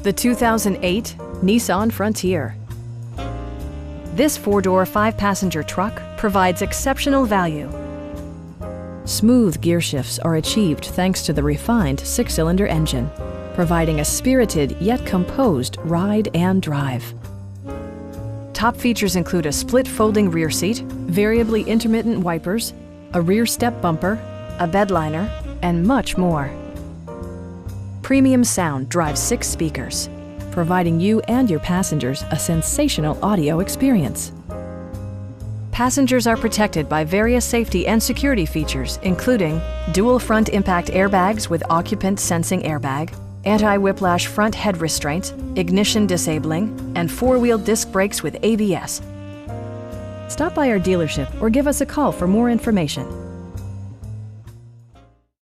the 2008 Nissan Frontier. This four-door, five-passenger truck provides exceptional value. Smooth gear shifts are achieved thanks to the refined six-cylinder engine, providing a spirited yet composed ride and drive. Top features include a split folding rear seat, variably intermittent wipers, a rear step bumper, a bedliner, and much more. Premium sound drives 6 speakers, providing you and your passengers a sensational audio experience. Passengers are protected by various safety and security features, including dual front impact airbags with occupant sensing airbag, anti-whiplash front head restraints, ignition disabling, and four-wheel disc brakes with ABS. Stop by our dealership or give us a call for more information.